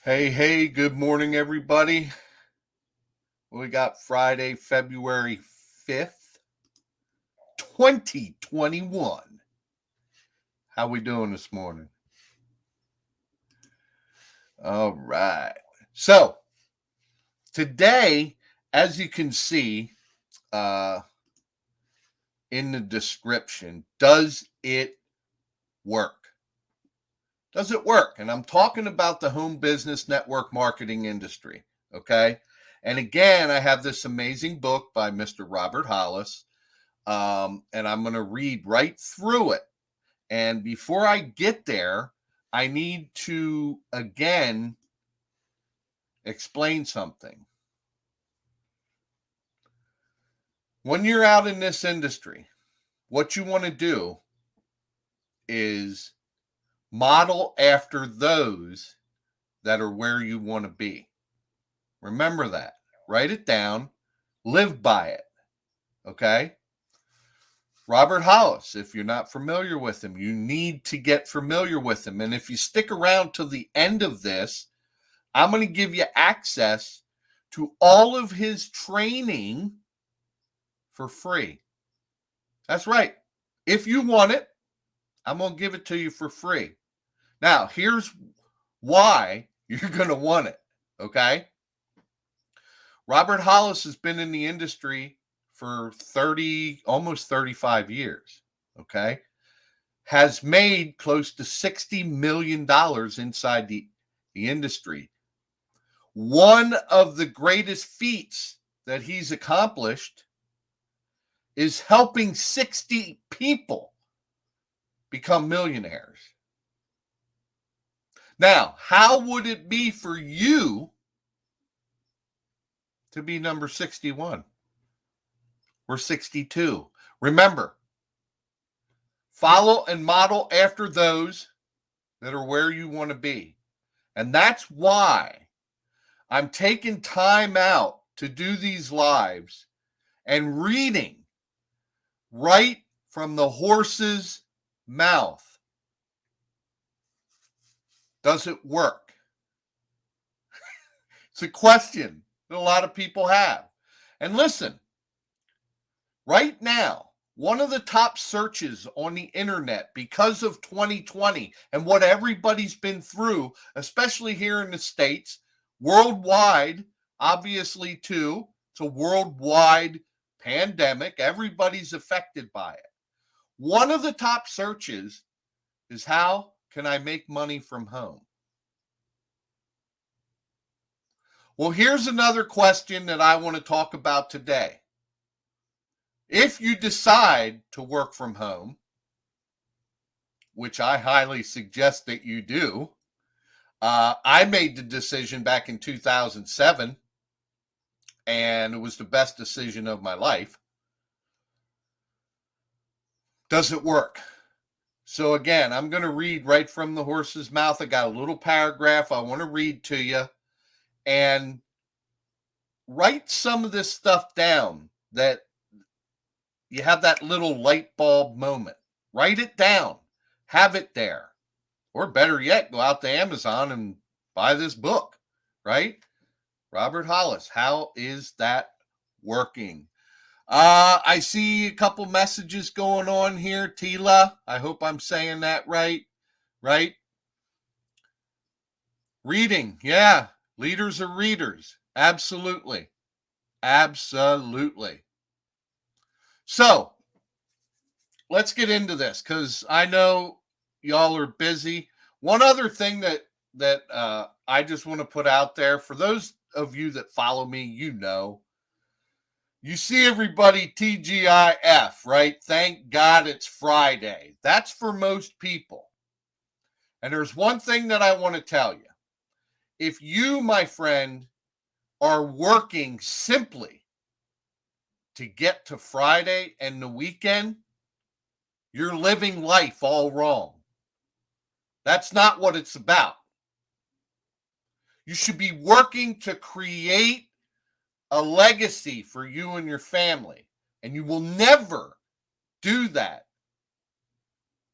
Hey, good morning, everybody. We got Friday, February 5th, 2021. How we doing this morning? All right. So, today, as you can see uh, in the description, does it work? Does it work? And I'm talking about the home business network marketing industry, okay? And again, I have this amazing book by Mr. Robert Hollis. And I'm going to read right through it. And before I get there, I need to again explain something. When you're out in this industry, what you want to do is model after those that are where you want to be. Remember that. Write it down. Live by it. Okay? Robert Hollis, if you're not familiar with him, you need to get familiar with him. And if you stick around to the end of this, I'm going to give you access to all of his training for free. That's right. If you want it, I'm going to give it to you for free. Now, here's why you're going to want it. Okay? Robert Hollis has been in the industry for almost 35 years. Okay? Has made close to $60 million inside the industry. One of the greatest feats that he's accomplished is helping 60 people become millionaires. Now, how would it be for you to be number 61 or 62? Remember, follow and model after those that are where you want to be. And that's why I'm taking time out to do these lives and reading right from the horse's mouth. Does it work? It's a question that a lot of people have. And listen, right now, one of the top searches on the internet because of 2020 and what everybody's been through, especially here in the States, worldwide, obviously, too. It's a worldwide pandemic. Everybody's affected by it. One of the top searches is how can I make money from home? Well, here's another question that I want to talk about today. If you decide to work from home, which I highly suggest that you do, I made the decision back in 2007, and it was the best decision of my life. Does it work? So again, I'm going to read right from the horse's mouth. I got a little paragraph I want to read to you, and write some of this stuff down that you have that little light bulb moment. Write it down. Have it there. Or better yet, go out to Amazon and buy this book, right? Robert Hollis, how is that working? I see a couple messages going on here. Tila, I hope I'm saying that right. Right? Reading, yeah. Leaders are readers. Absolutely. Absolutely. So, let's get into this because I know y'all are busy. One other thing that I just want to put out there for those of you that follow me, you see everybody TGIF, right? Thank God it's Friday. That's for most people. And there's one thing that I want to tell you. If you, my friend, are working simply to get to Friday and the weekend, you're living life all wrong. That's not what it's about. You should be working to create a legacy for you and your family. And you will never do that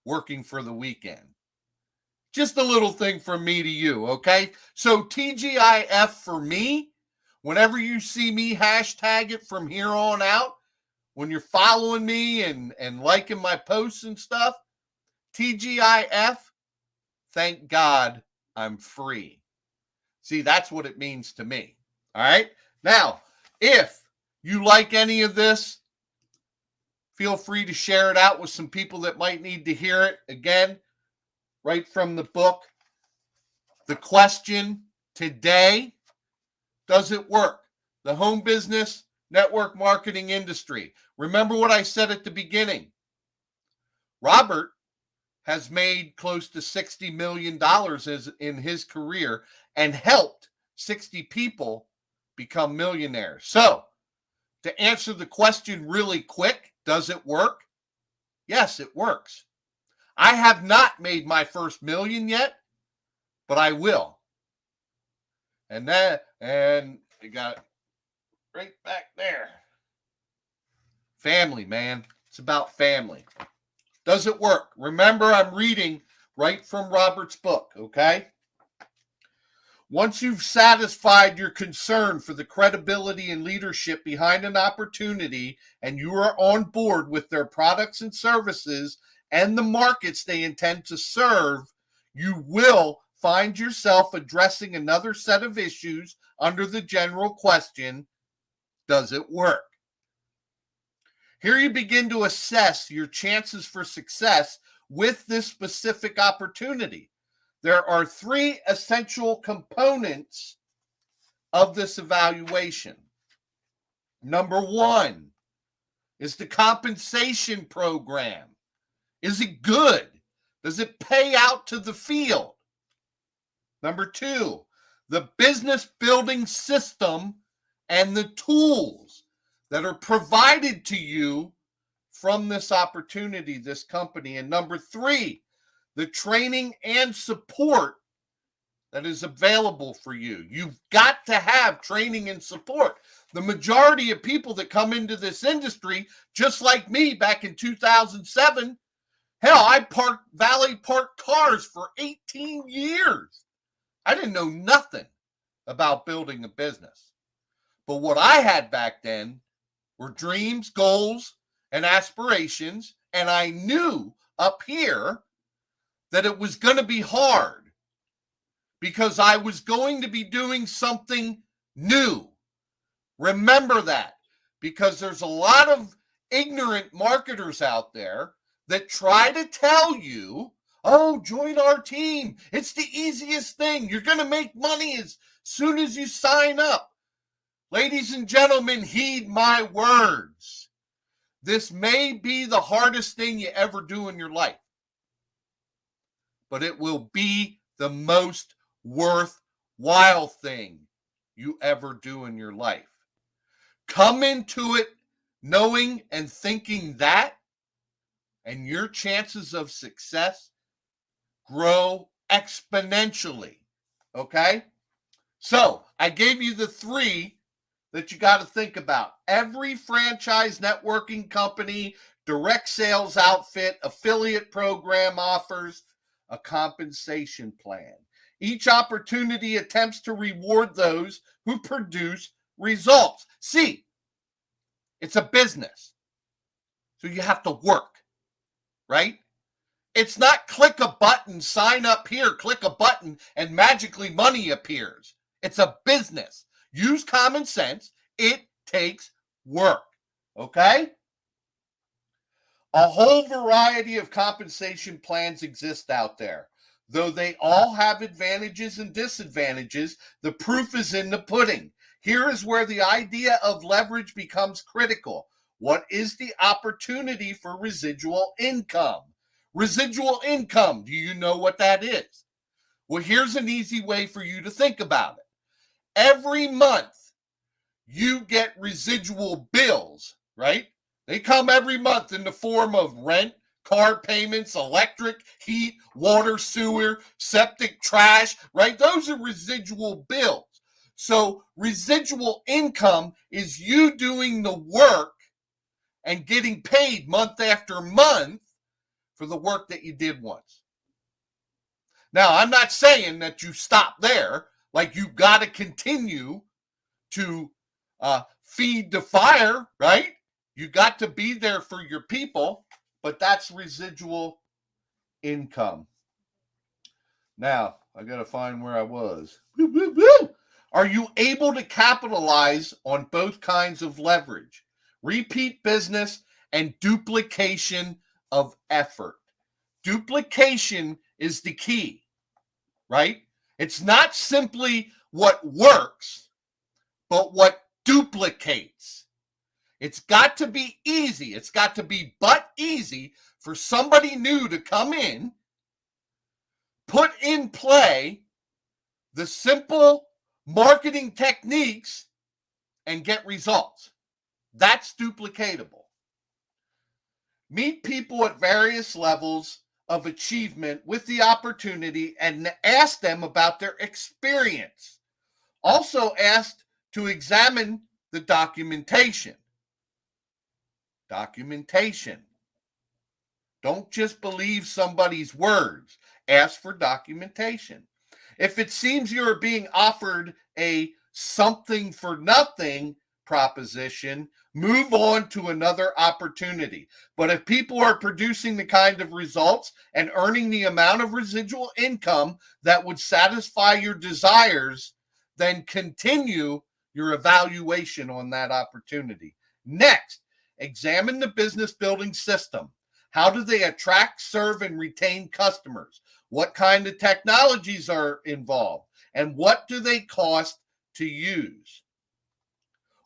working for the weekend. Just a little thing from me to you, okay? So TGIF for me, whenever you see me hashtag it from here on out, when you're following me and liking my posts and stuff, TGIF, thank God I'm free. See, that's what it means to me. All right? Now, if you like any of this, feel free to share it out with some people that might need to hear it. Again, right from the book. The question today, does it work? The home business network marketing industry. Remember what I said at the beginning. Robert has made close to $60 million in his career and helped 60 people become millionaires. So, to answer the question really quick, does it work? Yes, it works. I have not made my first million yet, but I will. And you got it right back there. Family, man. It's about family. Does it work? Remember, I'm reading right from Robert's book, okay? Once you've satisfied your concern for the credibility and leadership behind an opportunity and you are on board with their products and services and the markets they intend to serve, you will find yourself addressing another set of issues under the general question, does it work? Here you begin to assess your chances for success with this specific opportunity. There are 3 essential components of this evaluation. Number 1 is the compensation program. Is it good? Does it pay out to the field? Number 2, the business building system and the tools that are provided to you from this opportunity, this company. And number 3, the training and support that is available for you. You've got to have training and support. The majority of people that come into this industry, just like me back in 2007, hell, I valet parked cars for 18 years. I didn't know nothing about building a business. But what I had back then were dreams, goals, and aspirations, and I knew up here that it was going to be hard because I was going to be doing something new. Remember that, because there's a lot of ignorant marketers out there that try to tell you, oh, join our team. It's the easiest thing. You're going to make money as soon as you sign up. Ladies and gentlemen, heed my words. This may be the hardest thing you ever do in your life, but it will be the most worthwhile thing you ever do in your life. Come into it knowing and thinking that, and your chances of success grow exponentially. Okay? So, I gave you the 3 that you got to think about. Every franchise networking company, direct sales outfit, affiliate program offers a compensation plan. Each opportunity attempts to reward those who produce results. See, it's a business, so you have to work, right? It's not click a button, sign up here, click a button, and magically money appears. It's a business. Use common sense. It takes work, okay? A whole variety of compensation plans exist out there. Though they all have advantages and disadvantages, the proof is in the pudding. Here is where the idea of leverage becomes critical. What is the opportunity for residual income? Residual income, do you know what that is? Well, here's an easy way for you to think about it. Every month, you get residual bills, right? They come every month in the form of rent, car payments, electric, heat, water, sewer, septic, trash, right? Those are residual bills. So residual income is you doing the work and getting paid month after month for the work that you did once. Now, I'm not saying that you stop there. Like, you've got to continue to feed the fire, right? You got to be there for your people, but that's residual income. Now, I got to find where I was. Are you able to capitalize on both kinds of leverage? Repeat business and duplication of effort. Duplication is the key, right? It's not simply what works, but what duplicates. It's got to be easy. It's got to be but easy for somebody new to come in, put in play the simple marketing techniques, and get results. That's duplicatable. Meet people at various levels of achievement with the opportunity and ask them about their experience. Also asked to examine the documentation. Documentation. Don't just believe somebody's words. Ask for documentation. If it seems you are being offered a something for nothing proposition, move on to another opportunity. But if people are producing the kind of results and earning the amount of residual income that would satisfy your desires, then continue your evaluation on that opportunity. Next, examine the business building system. How do they attract, serve, and retain customers? What kind of technologies are involved? And what do they cost to use?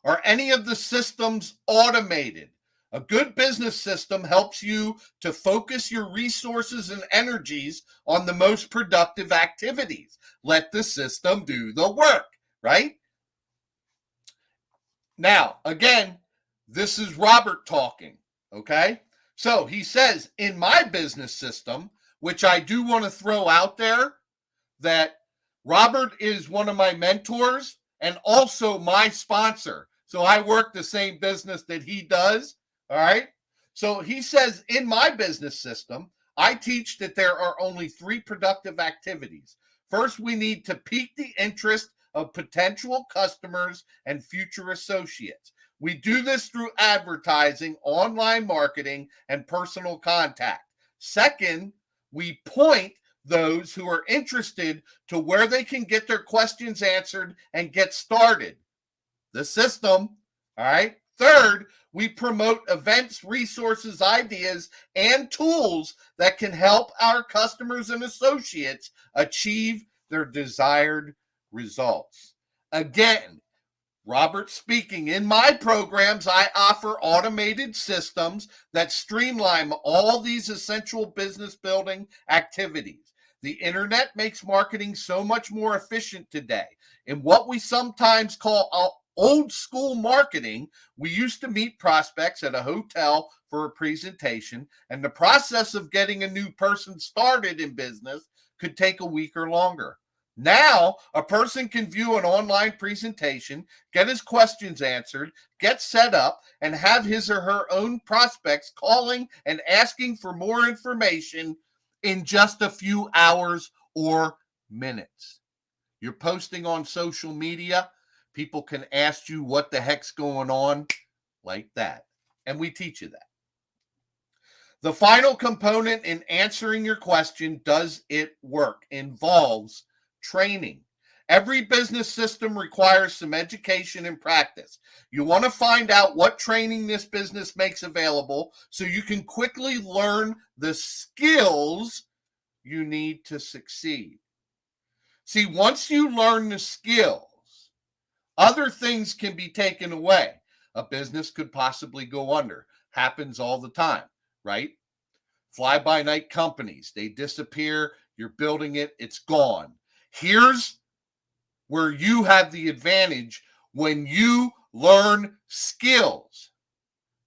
Are any of the systems automated? A good business system helps you to focus your resources and energies on the most productive activities. Let the system do the work, right? Now, again, this is Robert talking, okay? So he says, in my business system, which I do want to throw out there, that Robert is one of my mentors and also my sponsor. So I work the same business that he does, all right? So he says, in my business system, I teach that there are only 3 productive activities. First, we need to pique the interest of potential customers and future associates. We do this through advertising, online marketing, and personal contact. Second, we point those who are interested to where they can get their questions answered and get started. The system, all right? Third, we promote events, resources, ideas, and tools that can help our customers and associates achieve their desired results. Again, Robert speaking, in my programs, I offer automated systems that streamline all these essential business building activities. The internet makes marketing so much more efficient today. In what we sometimes call old school marketing, we used to meet prospects at a hotel for a presentation, and the process of getting a new person started in business could take a week or longer. Now, a person can view an online presentation, get his questions answered, get set up, and have his or her own prospects calling and asking for more information in just a few hours or minutes. You're posting on social media, people can ask you what the heck's going on like that. And we teach you that. The final component in answering your question, does it work, involves training. Every business system requires some education and practice. You want to find out what training this business makes available so you can quickly learn the skills you need to succeed. See, once you learn the skills, other things can be taken away. A business could possibly go under. Happens all the time, right? Fly-by-night companies, they disappear. You're building it, it's gone. Here's where you have the advantage when you learn skills.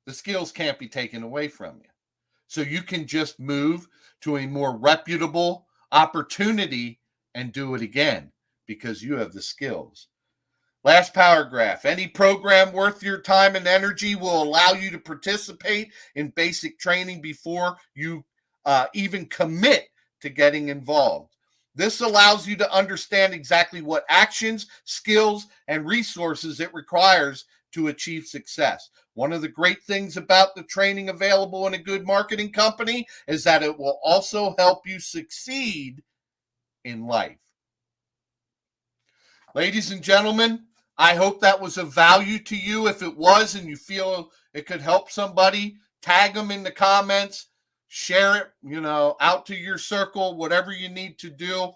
The skills can't be taken away from you. So you can just move to a more reputable opportunity and do it again because you have the skills. Last paragraph. Any program worth your time and energy will allow you to participate in basic training before you even commit to getting involved. This allows you to understand exactly what actions, skills, and resources it requires to achieve success. One of the great things about the training available in a good marketing company is that it will also help you succeed in life. Ladies and gentlemen, I hope that was of value to you. If it was and you feel it could help somebody, tag them in the comments, share it, out to your circle, whatever you need to do.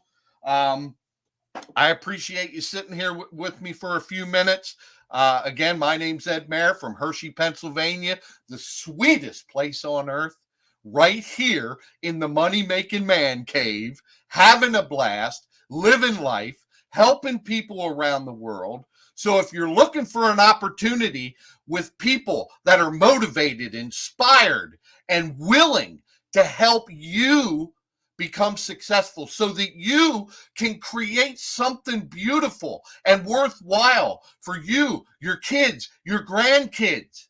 I appreciate you sitting here with me for a few minutes. Again, my name's Ed Mayer from Hershey, Pennsylvania, the sweetest place on earth, right here in the money-making man cave, having a blast, living life, helping people around the world. So if you're looking for an opportunity with people that are motivated, inspired, and willing to help you become successful so that you can create something beautiful and worthwhile for you, your kids, your grandkids,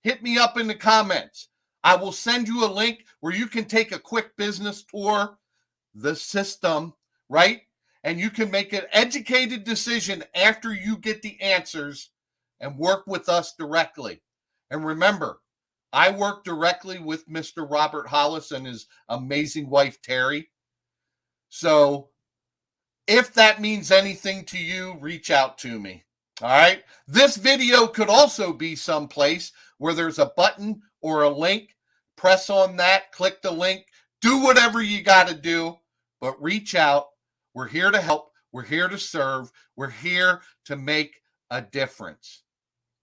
hit me up in the comments. I will send you a link where you can take a quick business tour, the system, right? And you can make an educated decision after you get the answers and work with us directly. And remember, I work directly with Mr. Robert Hollis and his amazing wife, Terry. So if that means anything to you, reach out to me. All right. This video could also be someplace where there's a button or a link. Press on that, click the link, do whatever you got to do, but reach out. We're here to help. We're here to serve. We're here to make a difference.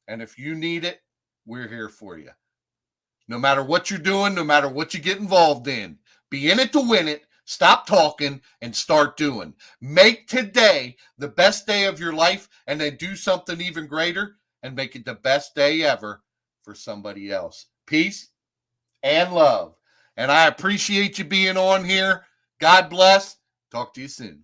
And if you need it, we're here for you. No matter what you're doing, no matter what you get involved in, be in it to win it. Stop talking and start doing. Make today the best day of your life and then do something even greater and make it the best day ever for somebody else. Peace and love. And I appreciate you being on here. God bless. Talk to you soon.